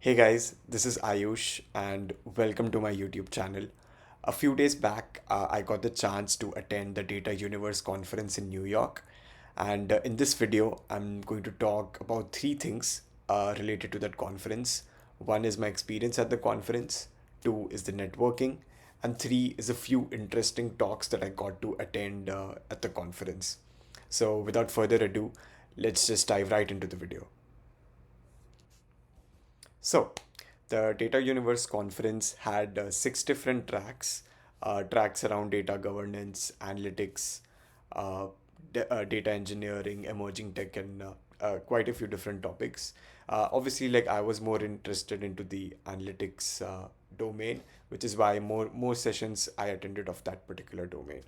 Hey guys, this is Ayush and welcome to my YouTube channel. A few days back, I got the chance to attend the Data Universe conference in New York. And in this video, I'm going to talk about three things related to that conference. One is my experience at the conference, two is the networking, and three is a few interesting talks that I got to attend at the conference. So, without further ado, let's just dive right into the video. So, the Data Universe conference had six different tracks, tracks around data governance, analytics, uh, data engineering, emerging tech, and quite a few different topics. Obviously, like I was more interested into the analytics domain, which is why more sessions I attended of that particular domain.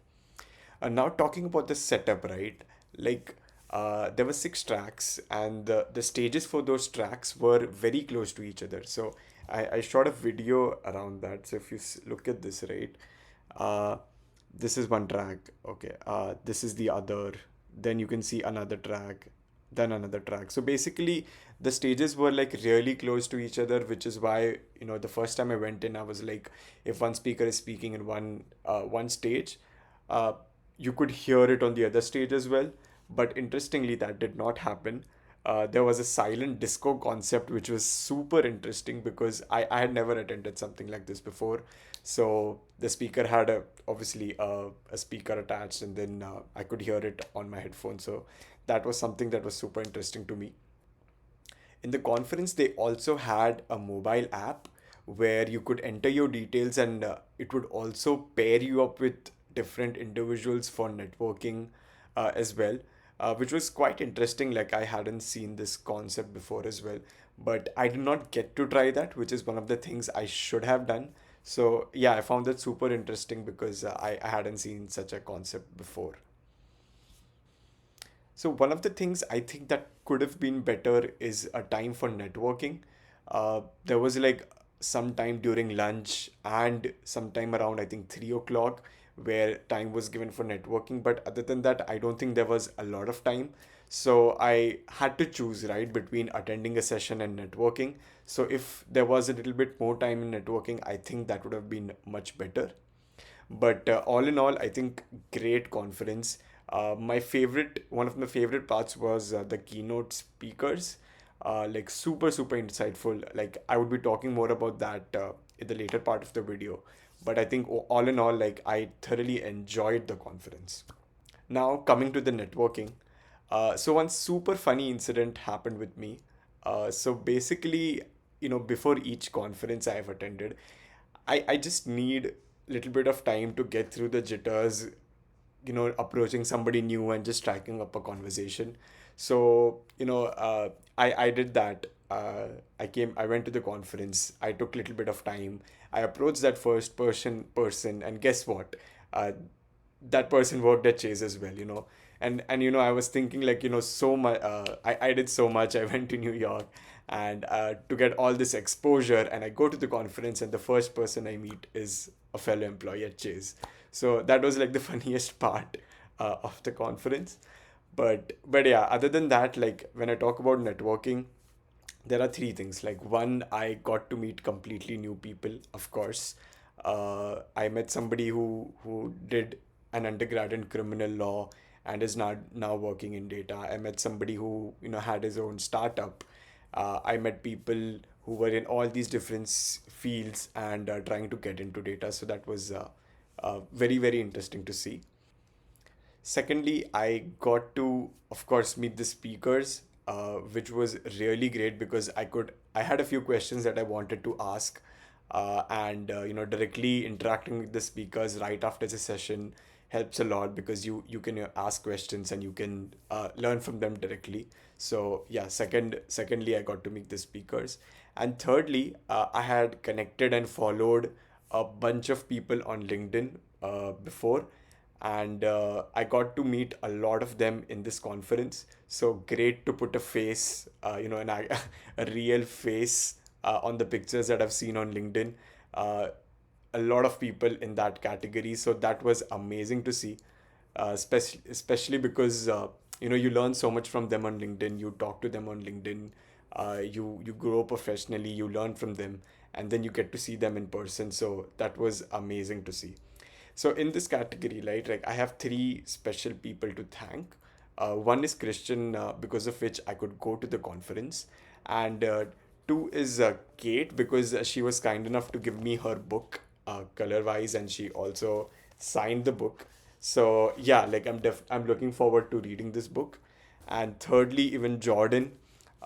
Now talking about the setup, right? Like there were six tracks, and the stages for those tracks were very close to each other. So I shot a video around that. So if you look at this, right? Uh, this is one track. Okay. This is the other. Then you can see another track, then another track. So basically, the stages were like really close to each other, which is why the first time I went in, I was like, if one speaker is speaking in one stage, uh, you could hear it on the other stage as well. But interestingly, that did not happen. There was a silent disco concept, which was super interesting because I had never attended something like this before. So the speaker had obviously a speaker attached, and then I could hear it on my headphones. So that was something that was super interesting to me. In the conference, they also had a mobile app where you could enter your details, and it would also pair you up with different individuals for networking as well, which was quite interesting. Like, I hadn't seen this concept before as well, but I did not get to try that, which is one of the things I should have done. So, yeah, I found that super interesting because I hadn't seen such a concept before. So one of the things I think that could have been better is a time for networking. There was like some time during lunch and sometime around I think 3 o'clock where time was given for networking. But other than that, I don't think there was a lot of time. So I had to choose right between attending a session and networking. So if there was a little bit more time in networking, I think that would have been much better. But all in all, I think great conference. One of my favorite parts was the keynote speakers. Like super insightful. Like I would be talking more about that in the later part of the video. But I think all in all, like I thoroughly enjoyed the conference. Now coming to the networking. So one super funny incident happened with me. So basically, before each conference I have attended, I just need a little bit of time to get through the jitters, approaching somebody new and just striking up a conversation. So, I did that. I went to the conference. I took a little bit of time. I approached that first person, and guess what? Uh, that person worked at Chase as well. And I was thinking like, so much. I did so much. I went to New York, and to get all this exposure, and I go to the conference, and the first person I meet is a fellow employee at Chase. So that was like the funniest part of the conference. But yeah, other than that, like when I talk about networking, there are three things. Like one, I got to meet completely new people, of course. I met somebody who did an undergrad in criminal law and is now working in data. I met somebody who had his own startup. I met people who were in all these different fields and trying to get into data. So that was very interesting to see. Secondly, I got to, of course, meet the speakers, which was really great because I had a few questions that I wanted to ask, and directly interacting with the speakers right after the session helps a lot because you can ask questions and you can learn from them directly. So yeah, secondly, I got to meet the speakers, and thirdly, I had connected and followed a bunch of people on LinkedIn before, and I got to meet a lot of them in this conference. So great to put a face, a real face on the pictures that I've seen on LinkedIn. Uh, a lot of people in that category, so that was amazing to see. Especially because you learn so much from them on LinkedIn. You talk to them on LinkedIn, You grow professionally, you learn from them, and then you get to see them in person. So that was amazing to see. So in this category, right, like I have three special people to thank. One is Christian, because of which I could go to the conference, and two is Kate, because she was kind enough to give me her book, color wise, and she also signed the book. So yeah, like I'm looking forward to reading this book. And thirdly, even Jordan,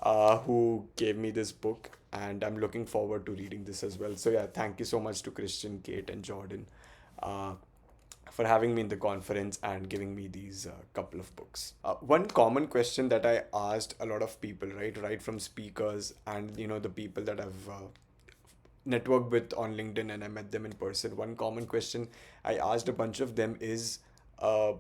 who gave me this book, and I'm looking forward to reading this as well. So yeah, thank you so much to Christian, Kate, and Jordan, uh, for having me in the conference and giving me these couple of books. One common question that I asked a lot of people, right from speakers and the people that I've networked with on LinkedIn and I met them in person. One common question I asked a bunch of them is, uh,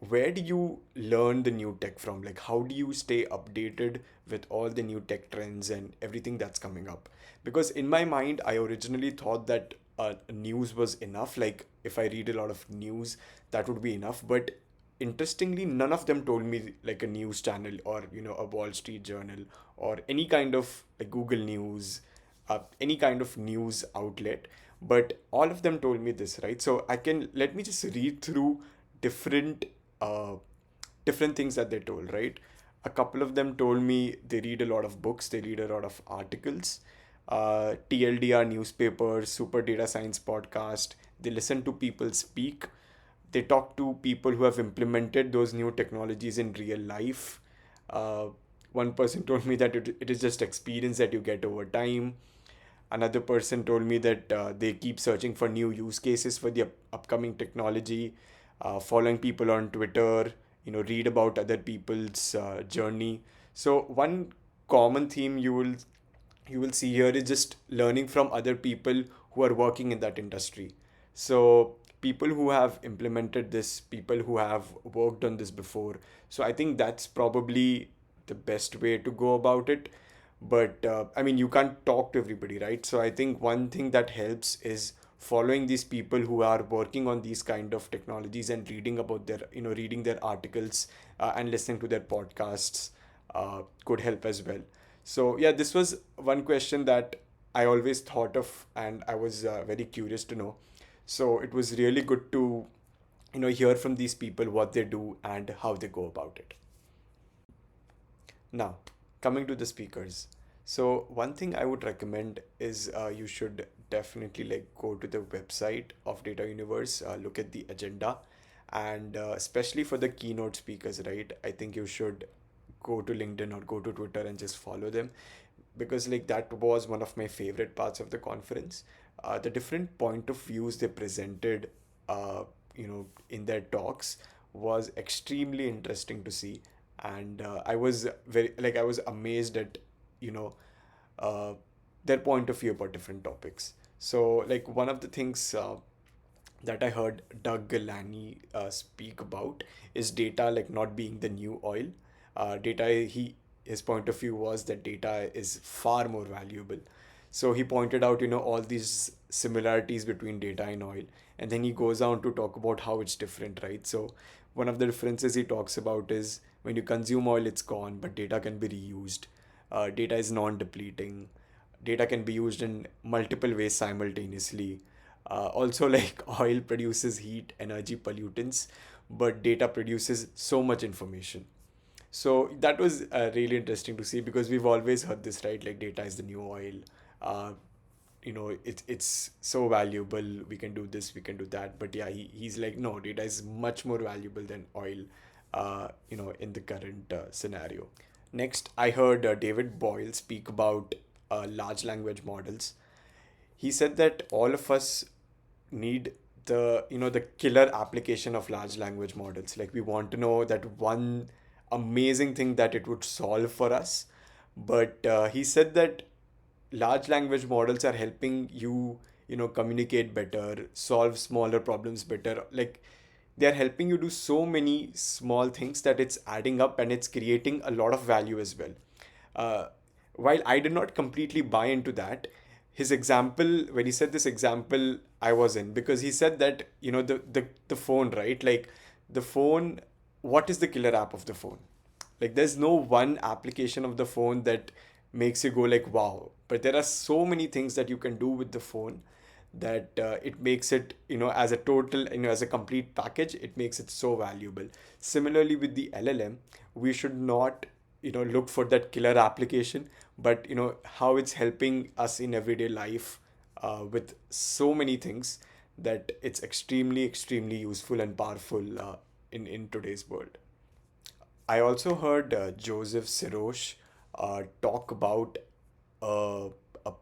where do you learn the new tech from? Like, how do you stay updated with all the new tech trends and everything that's coming up? Because in my mind, I originally thought that news was enough. Like, if I read a lot of news, that would be enough. But interestingly, none of them told me like a news channel or a Wall Street Journal or any kind of like Google News, any kind of news outlet. But all of them told me this, right? So I can let me just read through different uh, different things that they told, right? A couple of them told me they read a lot of books, they read a lot of articles, TLDR newspapers, Super Data Science podcast. They listen to people speak. They talk to people who have implemented those new technologies in real life. Uh, One person told me that it is just experience that you get over time. Another person told me that they keep searching for new use cases for the upcoming technology, following people on Twitter, read about other people's journey. So one common theme you will see here is just learning from other people who are working in that industry. So people who have implemented this, people who have worked on this before. So I think that's probably the best way to go about it. But I mean, you can't talk to everybody, right? So I think one thing that helps is following these people who are working on these kind of technologies and reading about their reading their articles, and listening to their podcasts could help as well. So yeah, this was one question that I always thought of, and I was very curious to know. So it was really good to hear from these people what they do and how they go about it. Now, coming to the speakers. So, one thing I would recommend is you should definitely like go to the website of Data Universe, look at the agenda, and especially for the keynote speakers, right? I think you should go to LinkedIn or go to Twitter and just follow them, because like that was one of my favorite parts of the conference. The different point of views they presented, in their talks was extremely interesting to see, and I was I was amazed at you know uh, their point of view about different topics. So like one of the things that I heard Doug Galani speak about is data like not being the new oil. Data, his point of view was that data is far more valuable. So he pointed out, all these similarities between data and oil, and then he goes on to talk about how it's different, right? So one of the differences he talks about is when you consume oil, it's gone, but data can be reused. Data is non-depleting. Data can be used in multiple ways simultaneously. Also, like oil produces heat, energy, pollutants, but data produces so much information. So that was really interesting to see, because we've always heard this, right? Like data is the new oil. Uh, it's so valuable. We can do this, we can do that. But yeah, he's like, no, data is much more valuable than oil. In the current scenario. Next, I heard David Boyle speak about large language models. He said that all of us need the killer application of large language models. Like we want to know that one amazing thing that it would solve for us. But he said that large language models are helping you communicate better, solve smaller problems better. Like they are helping you do so many small things that it's adding up and it's creating a lot of value as well. uh, while I did not completely buy into that, his example, when he said this example, I was in, because he said that the phone, right? Like the phone, what is the killer app of the phone? Like there's no one application of the phone that makes you go like wow. But there are so many things that you can do with the phone that it makes it, as a total, as a complete package, it makes it so valuable. Similarly with the LLM, we should not, look for that killer application, but how it's helping us in everyday life with so many things, that it's extremely, extremely useful and powerful in today's world. I also heard Joseph Sirosh talk about uh, a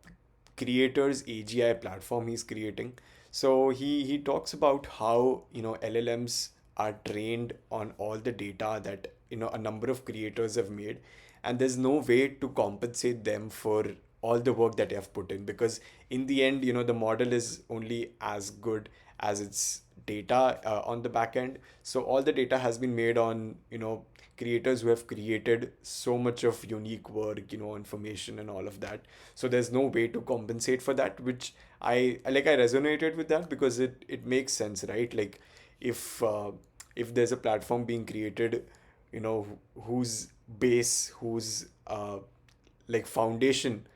creator's AGI platform he's creating. So he talks about how LLMs are trained on all the data that a number of creators have made, and there's no way to compensate them for all the work that they have put in, because in the end the model is only as good as its data on the back end. So all the data has been made on creators who have created so much of unique work, information and all of that. So there's no way to compensate for that, which I resonated with that, because it makes sense, right? Like if if there's a platform being created, whose base, whose like foundation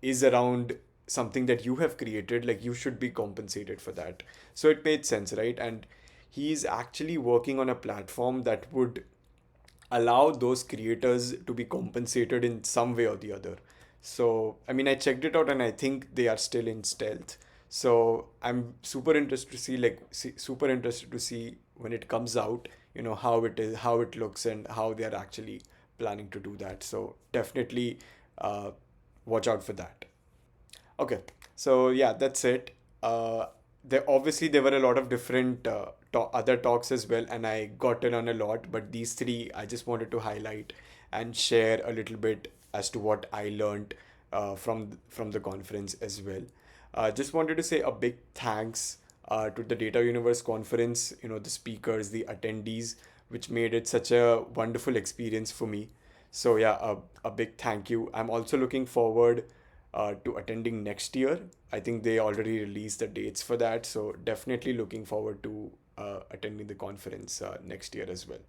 is around something that you have created, like you should be compensated for that. So it made sense, right? And he's actually working on a platform that would allow those creators to be compensated in some way or the other. So, I mean, I checked it out and I think they are still in stealth. So, I'm super interested to see, super interested to see when it comes out, how it is, how it looks, and how they are actually planning to do that. So, definitely uh, watch out for that. Okay, so yeah, that's it. There were a lot of different other talks as well, and I got to learn a lot. But these three, I just wanted to highlight and share a little bit as to what I learned from the conference as well. Just wanted to say a big thanks to the Data Universe conference. The speakers, the attendees, which made it such a wonderful experience for me. So yeah, a big thank you. I'm also looking forward to attending next year. I think they already released the dates for that, so definitely looking forward to attending the conference next year as well.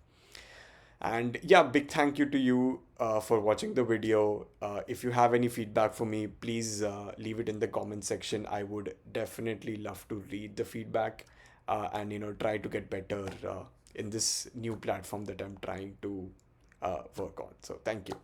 And yeah, big thank you to you for watching the video. If you have any feedback for me, please leave it in the comment section. I would definitely love to read the feedback and try to get better in this new platform that I'm trying to work on. So thank you.